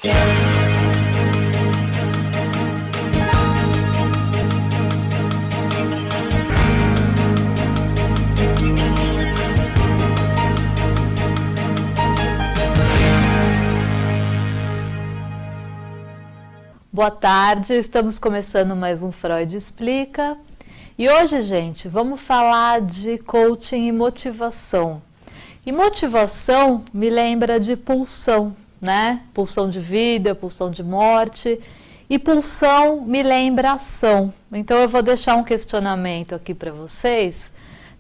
Boa tarde, estamos começando mais um Freud Explica. E hoje, gente, vamos falar de coaching e motivação. E motivação me lembra de pulsão, né? Pulsão de vida, pulsão de morte. E pulsão me lembra ação. Então eu vou deixar um questionamento aqui para vocês.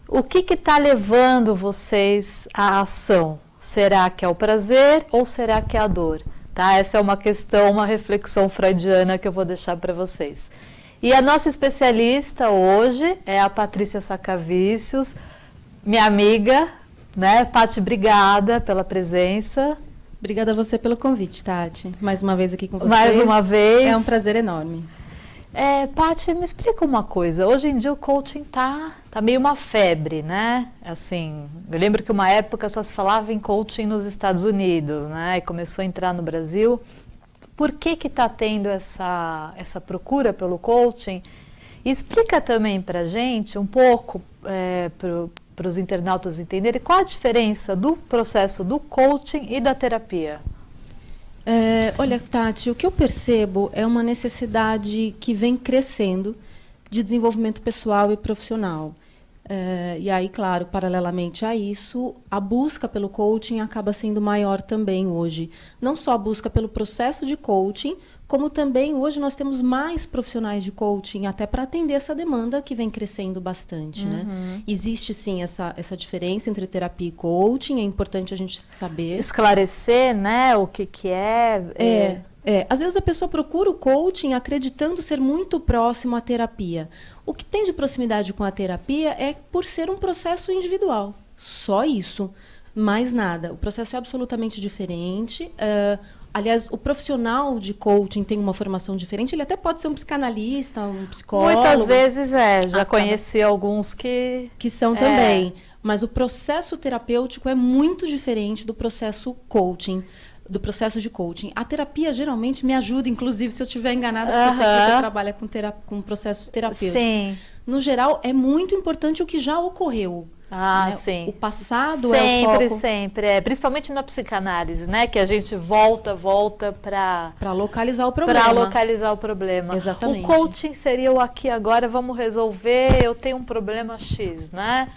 O que está levando vocês à ação? Será que é o prazer ou será que é a dor? Tá? Essa é uma questão, uma reflexão freudiana que eu vou deixar para vocês. E a nossa especialista hoje é a Patrícia Sacavicius, minha amiga, né? Paty, obrigada pela presença. Obrigada a você pelo convite, Tati. Mais uma vez aqui com vocês. Mais uma vez. É um prazer enorme. Paty, me explica uma coisa. Hoje em dia o coaching tá meio uma febre, né? Assim, eu lembro que uma época só se falava em coaching nos Estados Unidos, né? E começou a entrar no Brasil. Por que está tendo essa procura pelo coaching? E explica também para a gente um pouco, para os internautas entenderem, qual a diferença do processo do coaching e da terapia. Olha, Tati, o que eu percebo é uma necessidade que vem crescendo de desenvolvimento pessoal e profissional. E aí, claro, paralelamente a isso, a busca pelo coaching acaba sendo maior também hoje. Não só a busca pelo processo de coaching, como também hoje nós temos mais profissionais de coaching, até para atender essa demanda que vem crescendo bastante. Né? Existe, sim, essa diferença entre terapia e coaching, é importante a gente saber. Esclarecer, né, o que é... Às vezes a pessoa procura o coaching acreditando ser muito próximo à terapia. O que tem de proximidade com a terapia é por ser um processo individual. Só isso. Mais nada. O processo é absolutamente diferente. Aliás, o profissional de coaching tem uma formação diferente. Ele até pode ser um psicanalista, um psicólogo. Muitas vezes já conheci alguns que são também. Mas o processo terapêutico é muito diferente do processo coaching. Do processo de coaching. A terapia geralmente me ajuda, inclusive, se eu estiver enganada, porque eu sei que você trabalha com processos terapêuticos. Sim. No geral, é muito importante o que já ocorreu. Né? Sim. O passado é o foco. Sempre. Principalmente na psicanálise, né? Que a gente volta para localizar o problema. Para localizar o problema. Exatamente. O coaching seria o aqui agora, vamos resolver, eu tenho um problema X, né?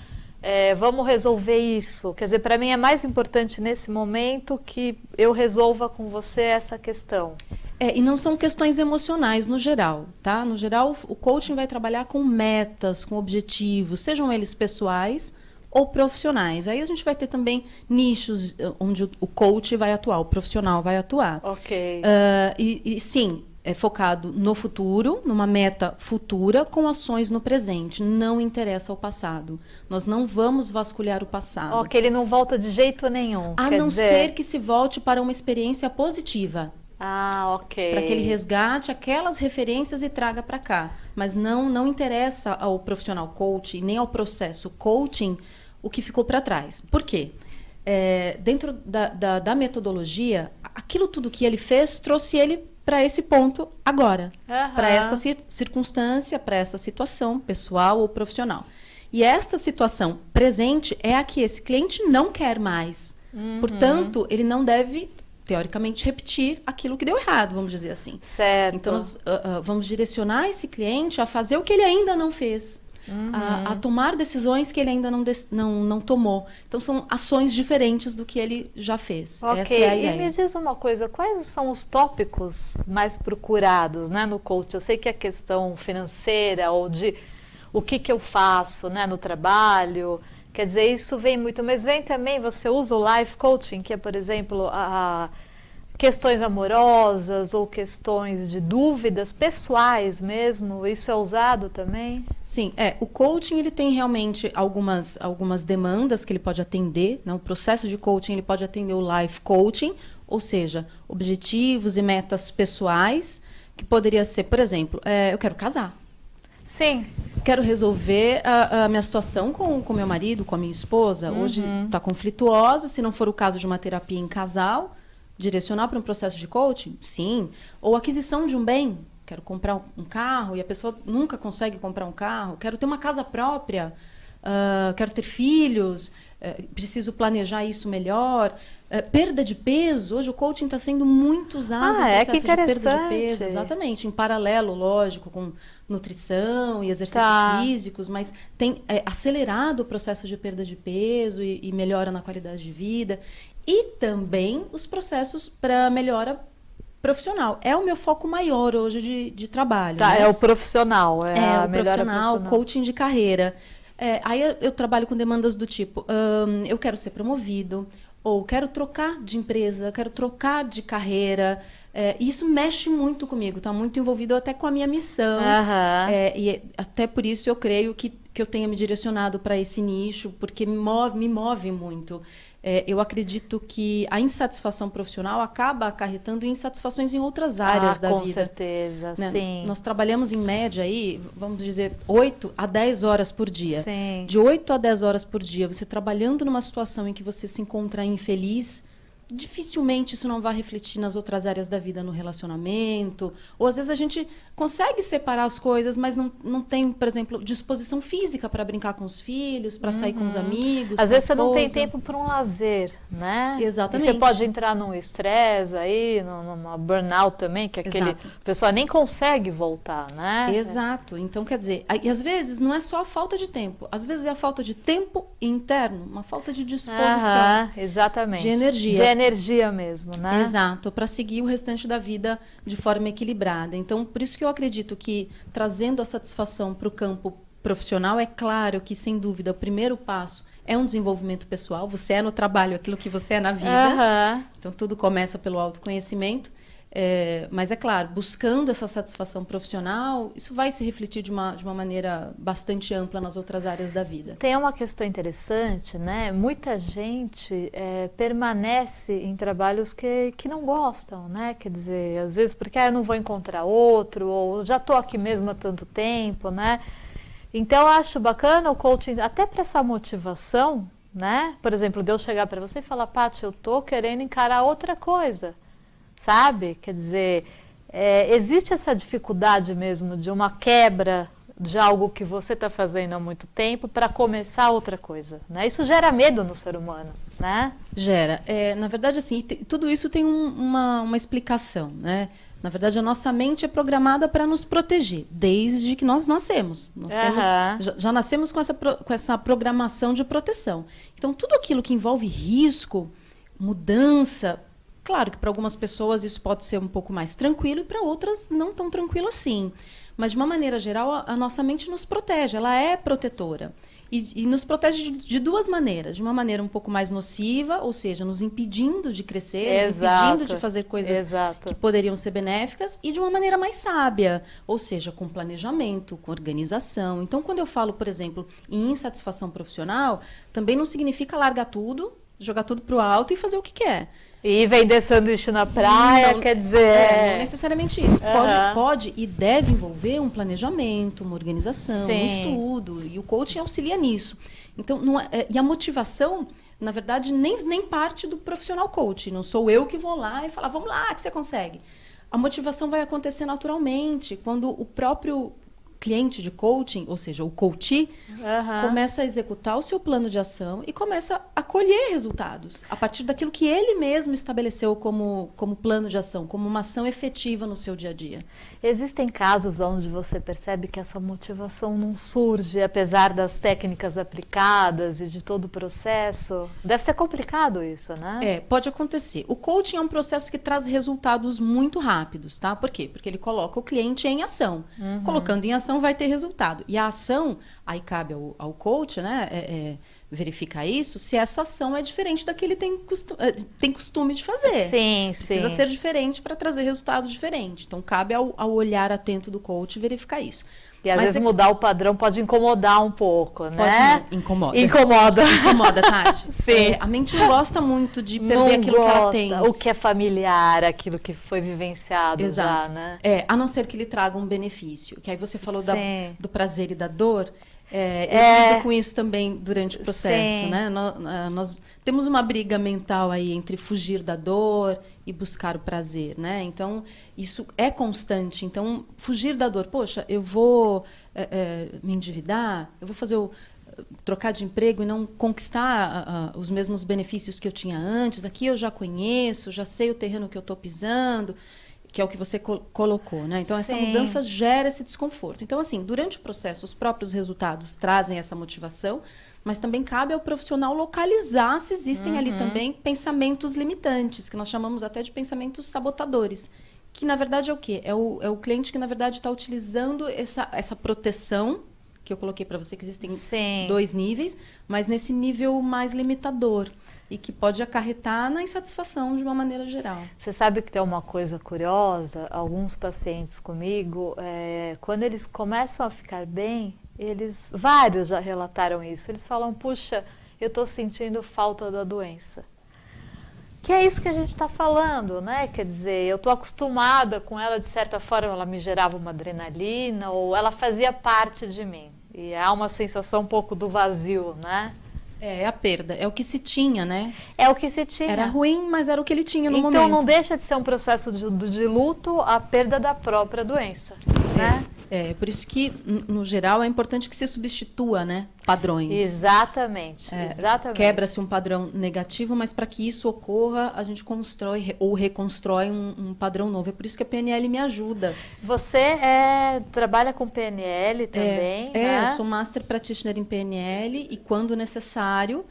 Vamos resolver isso. Quer dizer, para mim é mais importante nesse momento que eu resolva com você essa questão. E não são questões emocionais no geral, tá? No geral, o coaching vai trabalhar com metas, com objetivos, sejam eles pessoais ou profissionais. Aí a gente vai ter também nichos onde o coach vai atuar, o profissional vai atuar. Ok. E sim, é focado no futuro, numa meta futura, com ações no presente. Não interessa o passado. Nós não vamos vasculhar o passado. Ok, ele não volta de jeito nenhum. A não ser que se volte para uma experiência positiva. Ok. Para que ele resgate aquelas referências e traga para cá. Mas não interessa ao profissional coaching, nem ao processo coaching, o que ficou para trás. Por quê? Dentro da metodologia, aquilo tudo que ele fez, trouxe ele para esse ponto agora, para esta circunstância, para essa situação pessoal ou profissional. E esta situação presente é a que esse cliente não quer mais. Portanto, ele não deve, teoricamente, repetir aquilo que deu errado, vamos dizer assim. Certo. Então, nós vamos direcionar esse cliente a fazer o que ele ainda não fez. A tomar decisões que ele ainda não tomou. Então, são ações diferentes do que ele já fez. Ok, essa é a ideia. E me diz uma coisa, quais são os tópicos mais procurados, né, no coach? Eu sei que a questão financeira ou de o que eu faço, né, no trabalho, quer dizer, isso vem muito, mas vem também, você usa o life coaching, que é, por exemplo, questões amorosas ou questões de dúvidas pessoais mesmo, isso é usado também? Sim, o coaching ele tem realmente algumas demandas que ele pode atender, né? O processo de coaching ele pode atender o life coaching, ou seja, objetivos e metas pessoais, que poderia ser, por exemplo, eu quero casar. Sim. Quero resolver a minha situação com meu marido, com a minha esposa. Hoje está conflituosa, se não for o caso de uma terapia em casal, direcionar para um processo de coaching? Sim. Ou aquisição de um bem? Quero comprar um carro e a pessoa nunca consegue comprar um carro. Quero ter uma casa própria. Quero ter filhos. Preciso planejar isso melhor. Perda de peso. Hoje o coaching está sendo muito usado no processo que de perda interessante. de peso. Exatamente. Em paralelo, lógico, com nutrição e exercícios físicos, mas tem acelerado o processo de perda de peso e melhora na qualidade de vida. E também os processos para melhora profissional. É o meu foco maior hoje de trabalho. Tá, né? é o profissional. O profissional, coaching de carreira. Aí eu trabalho com demandas do tipo, eu quero ser promovido, ou quero trocar de empresa, quero trocar de carreira. Isso mexe muito comigo, está muito envolvido até com a minha missão. E até por isso eu creio que eu tenha me direcionado para esse nicho, porque me move muito. Eu acredito que a insatisfação profissional acaba acarretando insatisfações em outras áreas da vida. Com certeza, né? sim. Nós trabalhamos em média aí, vamos dizer, 8 a 10 horas por dia. Sim. De 8 a 10 horas por dia, você trabalhando numa situação em que você se encontra infeliz, dificilmente isso não vai refletir nas outras áreas da vida, no relacionamento. Ou às vezes a gente consegue separar as coisas, mas não tem, por exemplo, disposição física para brincar com os filhos, para sair com os amigos. Às vezes você não tem tempo para um lazer, né? Exatamente. E você pode entrar num estresse aí, numa burnout também, que aquele Exato. a pessoa nem consegue voltar, né? Exato. Então, quer dizer, e às vezes não é só a falta de tempo, às vezes é a falta de tempo interno, uma falta de disposição. Exatamente. De energia. De energia mesmo, né? Exato, para seguir o restante da vida de forma equilibrada. Então, por isso que eu acredito que trazendo a satisfação para o campo profissional, é claro que, sem dúvida, o primeiro passo é um desenvolvimento pessoal. Você é no trabalho aquilo que você é na vida. Então, tudo começa pelo autoconhecimento. Mas, é claro, buscando essa satisfação profissional, isso vai se refletir de uma maneira bastante ampla nas outras áreas da vida. Tem uma questão interessante, né? Muita gente permanece em trabalhos que não gostam, né? Quer dizer, às vezes porque eu não vou encontrar outro, ou já estou aqui mesmo há tanto tempo, né? Então, eu acho bacana o coaching, até para essa motivação, né? Por exemplo, de eu chegar para você e falar, Paty, eu estou querendo encarar outra coisa. Sabe? Quer dizer, existe essa dificuldade mesmo de uma quebra de algo que você está fazendo há muito tempo para começar outra coisa, né? Isso gera medo no ser humano, né? Gera. Na verdade, assim, tudo isso tem uma explicação, né? Na verdade, a nossa mente é programada para nos proteger, desde que nós nascemos. Nós já nascemos com essa programação de proteção. Então, tudo aquilo que envolve risco, mudança... Claro que para algumas pessoas isso pode ser um pouco mais tranquilo e para outras não tão tranquilo assim. Mas, de uma maneira geral, a nossa mente nos protege, ela é protetora. E nos protege de duas maneiras. De uma maneira um pouco mais nociva, ou seja, nos impedindo de crescer, nos impedindo de fazer coisas que poderiam ser benéficas, e de uma maneira mais sábia, ou seja, com planejamento, com organização. Então, quando eu falo, por exemplo, em insatisfação profissional, também não significa largar tudo, jogar tudo para o alto e fazer o que quer. E vender sanduíche na praia, não, quer dizer... Não necessariamente isso. Pode e deve envolver um planejamento, uma organização, um estudo. E o coaching auxilia nisso. Então, e a motivação, na verdade, nem parte do profissional coach. Não sou eu que vou lá e falar, vamos lá, que você consegue. A motivação vai acontecer naturalmente, quando o próprio cliente de coaching, ou seja, o coachee, começa a executar o seu plano de ação e começa a colher resultados a partir daquilo que ele mesmo estabeleceu como plano de ação, como uma ação efetiva no seu dia a dia. Existem casos onde você percebe que essa motivação não surge, apesar das técnicas aplicadas e de todo o processo? Deve ser complicado isso, né? Pode acontecer. O coaching é um processo que traz resultados muito rápidos, tá? Por quê? Porque ele coloca o cliente em ação. Colocando em ação vai ter resultado. E a ação, aí cabe ao coach, né, verificar isso, se essa ação é diferente da que ele tem costume de fazer. Precisa ser diferente para trazer resultados diferentes. Então, cabe ao olhar atento do coach verificar isso. E às vezes mudar o padrão pode incomodar um pouco, né? Incomoda. Incomoda, Tati. Sim. A mente não gosta muito de perder aquilo que ela tem. O que é familiar, aquilo que foi vivenciado já, né? A não ser que ele traga um benefício. Que aí você falou do prazer e da dor. Eu lido com isso também durante o processo, Sim. né? Nós temos uma briga mental aí entre fugir da dor e buscar o prazer, né? Então, isso é constante. Então, fugir da dor, poxa, eu vou me endividar, eu vou fazer trocar de emprego e não conquistar os mesmos benefícios que eu tinha antes. Aqui eu já conheço, já sei o terreno que eu estou pisando, que é o que você colocou, né? Então, essa Sim. mudança gera esse desconforto. Então, assim, durante o processo, os próprios resultados trazem essa motivação, mas também cabe ao profissional localizar se existem ali também pensamentos limitantes, que nós chamamos até de pensamentos sabotadores. Que, na verdade, é o quê? É o cliente que, na verdade, está utilizando essa proteção, que eu coloquei para você, que existem Sim. 2 níveis, mas nesse nível mais limitador. E que pode acarretar na insatisfação de uma maneira geral. Você sabe que tem uma coisa curiosa? Alguns pacientes comigo, quando eles começam a ficar bem, vários já relataram isso. Eles falam, puxa, eu estou sentindo falta da doença. Que é isso que a gente está falando, né? Quer dizer, eu estou acostumada com ela, de certa forma, ela me gerava uma adrenalina, ou ela fazia parte de mim. E há uma sensação um pouco do vazio, né? É a perda, é o que se tinha, né? É o que se tinha. Era ruim, mas era o que ele tinha no momento. Então não deixa de ser um processo de luto a perda da própria doença, né? Por isso que, no geral, é importante que se substitua, né, padrões. Exatamente, exatamente. Quebra-se um padrão negativo, mas para que isso ocorra, a gente constrói ou reconstrói um padrão novo. É por isso que a PNL me ajuda. Você trabalha com PNL também, né? Eu sou Master Practitioner em PNL e, quando necessário,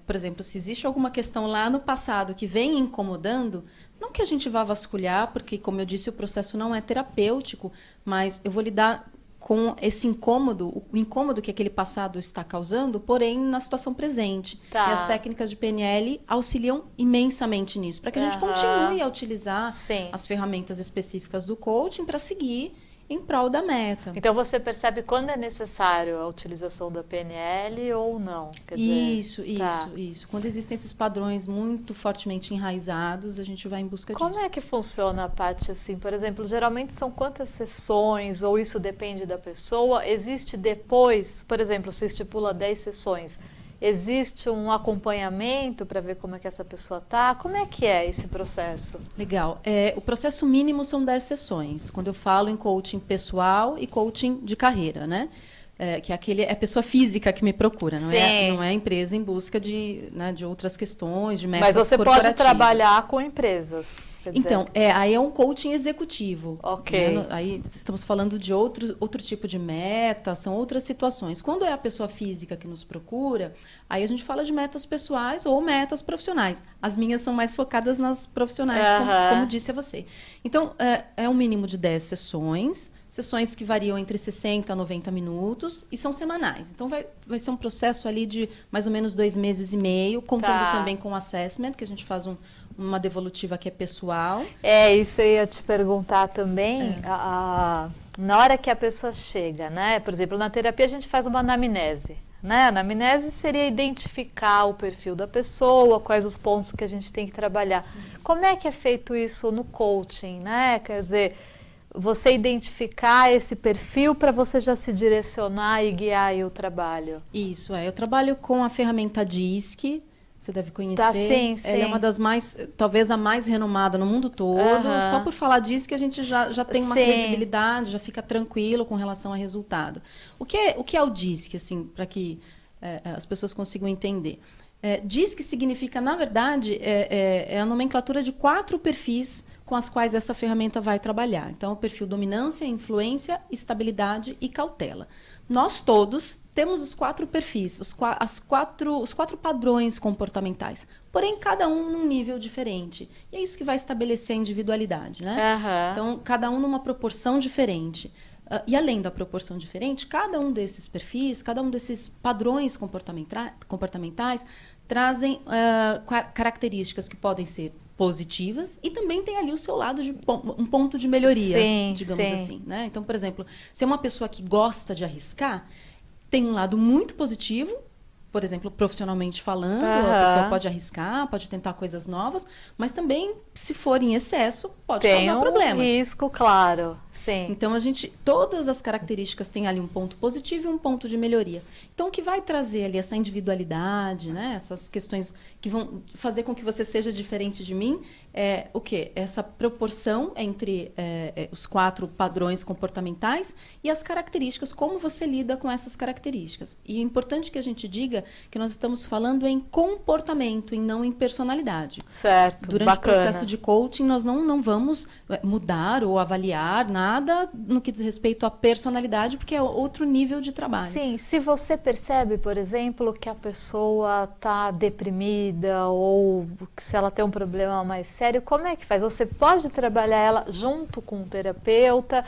por exemplo, se existe alguma questão lá no passado que vem incomodando, não que a gente vá vasculhar, porque, como eu disse, o processo não é terapêutico, mas eu vou lidar com esse incômodo, o incômodo que aquele passado está causando, porém na situação presente. Tá. E as técnicas de PNL auxiliam imensamente nisso, para que a gente continue a utilizar as ferramentas específicas do coaching para seguir em prol da meta. Então você percebe quando é necessário a utilização da PNL ou não? Quer dizer, isso. Quando existem esses padrões muito fortemente enraizados, a gente vai em busca disso. Como é que funciona a parte assim? Por exemplo, geralmente são quantas sessões, ou isso depende da pessoa? Existe depois, por exemplo, se estipula 10 sessões, existe um acompanhamento para ver como é que essa pessoa está? Como é que é esse processo? Legal. O processo mínimo são 10 sessões, quando eu falo em coaching pessoal e coaching de carreira, né? Que é a pessoa física que me procura, não é a empresa em busca de outras questões, de metas corporativas. Mas você pode trabalhar com empresas. Então, aí é um coaching executivo. Ok. Né? Aí estamos falando de outro tipo de meta, são outras situações. Quando é a pessoa física que nos procura, aí a gente fala de metas pessoais ou metas profissionais. As minhas são mais focadas nas profissionais, como disse a você. Então, é um mínimo de 10 sessões que variam entre 60 a 90 minutos e são semanais. Então, vai ser um processo ali de mais ou menos 2 meses e meio, contando também com o assessment, que a gente faz uma devolutiva que é pessoal. Isso eu ia te perguntar também. Na hora que a pessoa chega, né? Por exemplo, na terapia a gente faz uma anamnese. Né? A anamnese seria identificar o perfil da pessoa, quais os pontos que a gente tem que trabalhar. Como é que é feito isso no coaching, né? Quer dizer, você identificar esse perfil para você já se direcionar e guiar aí o trabalho. Isso, eu trabalho com a ferramenta DISC, você deve conhecer. Tá, sim. Ela é uma das talvez a mais renomada no mundo todo. Só por falar DISC a gente já tem uma credibilidade, já fica tranquilo com relação ao resultado. O que é o DISC, assim, para que as pessoas consigam entender? DISC significa, na verdade, é a nomenclatura de 4 perfis com as quais essa ferramenta vai trabalhar. Então, o perfil dominância, influência, estabilidade e cautela. Nós todos temos os 4 perfis, os 4 padrões comportamentais, porém cada um num nível diferente. E é isso que vai estabelecer a individualidade, né? Então, cada um numa proporção diferente. E além da proporção diferente, cada um desses perfis, cada um desses padrões comportamentais trazem características que podem ser positivas e também tem ali o seu lado de um ponto de melhoria, digamos assim, né? Então, por exemplo, se é uma pessoa que gosta de arriscar, tem um lado muito positivo, por exemplo, profissionalmente falando, a pessoa pode arriscar, pode tentar coisas novas, mas também, se for em excesso, pode causar problemas. Tem um risco, claro. Sim. Então, todas as características têm ali um ponto positivo e um ponto de melhoria. Então, o que vai trazer ali essa individualidade, né? Essas questões que vão fazer com que você seja diferente de mim, é o quê? Essa proporção entre os 4 padrões comportamentais e as características, como você lida com essas características. E é importante que a gente diga que nós estamos falando em comportamento e não em personalidade. Certo, Durante bacana. o processo de coaching, nós não vamos mudar ou avaliar nada no que diz respeito à personalidade, porque é outro nível de trabalho. Sim, se você percebe, por exemplo, que a pessoa está deprimida ou se ela tem um problema mais sério, como é que faz? Você pode trabalhar ela junto com o terapeuta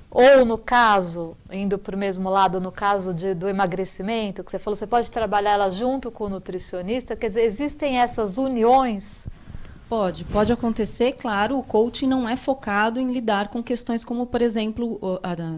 ou, no caso, indo para o mesmo lado, no caso do emagrecimento, que você falou, você pode trabalhar ela junto com o nutricionista? Quer dizer, existem essas uniões? Pode acontecer, claro, o coaching não é focado em lidar com questões como, por exemplo,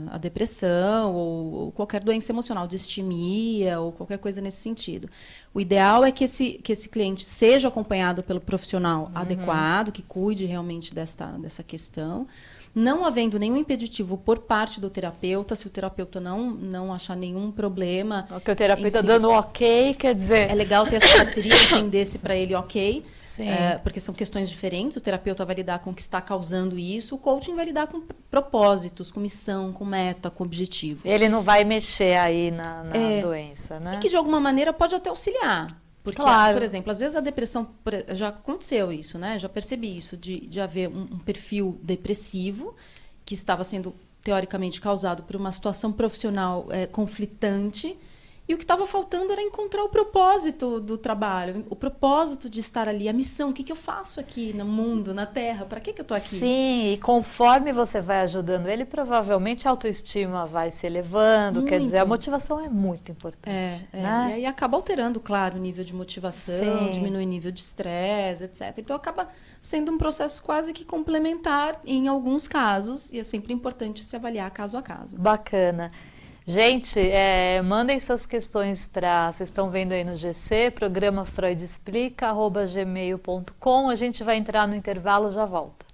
a depressão ou qualquer doença emocional, distimia ou qualquer coisa nesse sentido. O ideal é que esse cliente seja acompanhado pelo profissional adequado, que cuide realmente dessa questão, não havendo nenhum impeditivo por parte do terapeuta, se o terapeuta não achar nenhum problema. Porque o terapeuta dando ok, quer dizer... É legal ter essa parceria, entender-se para ele ok, Sim. Porque são questões diferentes. O terapeuta vai lidar com o que está causando isso, o coaching vai lidar com propósitos, com missão, com meta, com objetivo. Ele não vai mexer aí na doença, né? E que de alguma maneira pode até auxiliar. Porque, claro. Por exemplo, às vezes a depressão, já aconteceu isso, né? Já percebi isso, de haver um perfil depressivo que estava sendo teoricamente causado por uma situação profissional conflitante. E o que estava faltando era encontrar o propósito do trabalho, o propósito de estar ali, a missão, o que eu faço aqui no mundo, na Terra, para que eu estou aqui? Sim, e conforme você vai ajudando ele, provavelmente a autoestima vai se elevando, Muito. Quer dizer, a motivação é muito importante. Né? E aí acaba alterando, claro, o nível de motivação, Sim. diminui o nível de estresse, etc. Então acaba sendo um processo quase que complementar em alguns casos, e é sempre importante se avaliar caso a caso. Bacana. Gente, mandem suas questões para, vocês estão vendo aí no GC, programa freudexplica@gmail.com. A gente vai entrar no intervalo, já volta.